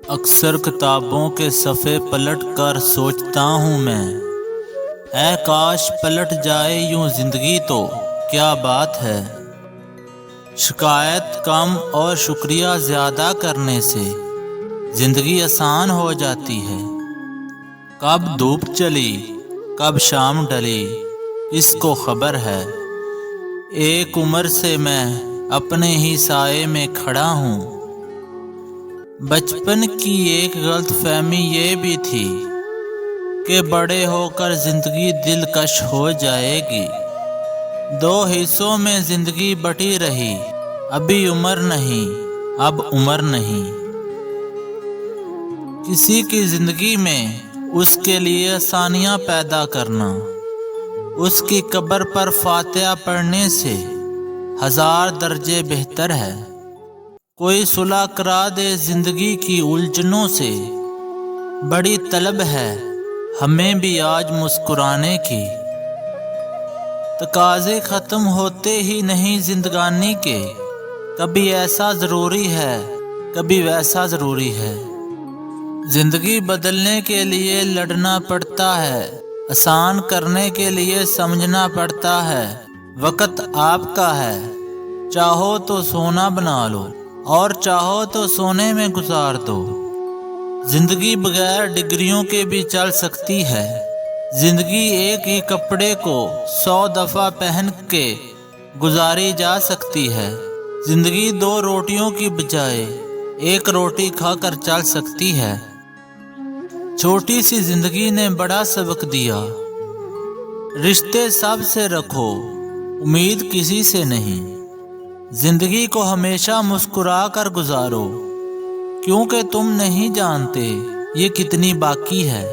اکثر کتابوں کے صفحے پلٹ کر سوچتا ہوں میں، اے کاش پلٹ جائے یوں زندگی تو کیا بات ہے۔ شکایت کم اور شکریہ زیادہ کرنے سے زندگی آسان ہو جاتی ہے۔ کب دھوپ چلی کب شام ڈلی کس کو خبر ہے۔ ایک عمر سے میں اپنے ہی سائے میں کھڑا ہوں۔ بچپن کی ایک غلط فہمی یہ بھی تھی کہ بڑے ہو کر زندگی دلکش ہو جائے گی۔ دو حصوں میں زندگی بٹی رہی، ابھی عمر نہیں اب عمر نہیں۔ کسی کی زندگی میں اس کے لیے آسانیاں پیدا کرنا، اس کی قبر پر فاتحہ پڑھنے سے 1000 درجے بہتر ہے۔ کوئی صلح کرا دے زندگی کی الجھنوں سے، بڑی طلب ہے ہمیں بھی آج مسکرانے کی۔ تقاضے ختم ہوتے ہی نہیں زندگانی کے، کبھی ایسا ضروری ہے کبھی ویسا ضروری ہے۔ زندگی بدلنے کے لیے لڑنا پڑتا ہے، آسان کرنے کے لیے سمجھنا پڑتا ہے۔ وقت آپ کا ہے، چاہو تو سونا بنا لو اور چاہو تو سونے میں گزار دو۔ زندگی بغیر ڈگریوں کے بھی چل سکتی ہے۔ زندگی ایک ہی کپڑے کو 100 دفعہ پہن کے گزاری جا سکتی ہے۔ زندگی 2 روٹیوں کی بجائے 1 روٹی کھا کر چل سکتی ہے۔ چھوٹی سی زندگی نے بڑا سبق دیا، رشتے سب سے رکھو امید کسی سے نہیں۔ زندگی کو ہمیشہ مسکرا کر گزارو، کیونکہ تم نہیں جانتے یہ کتنی باقی ہے۔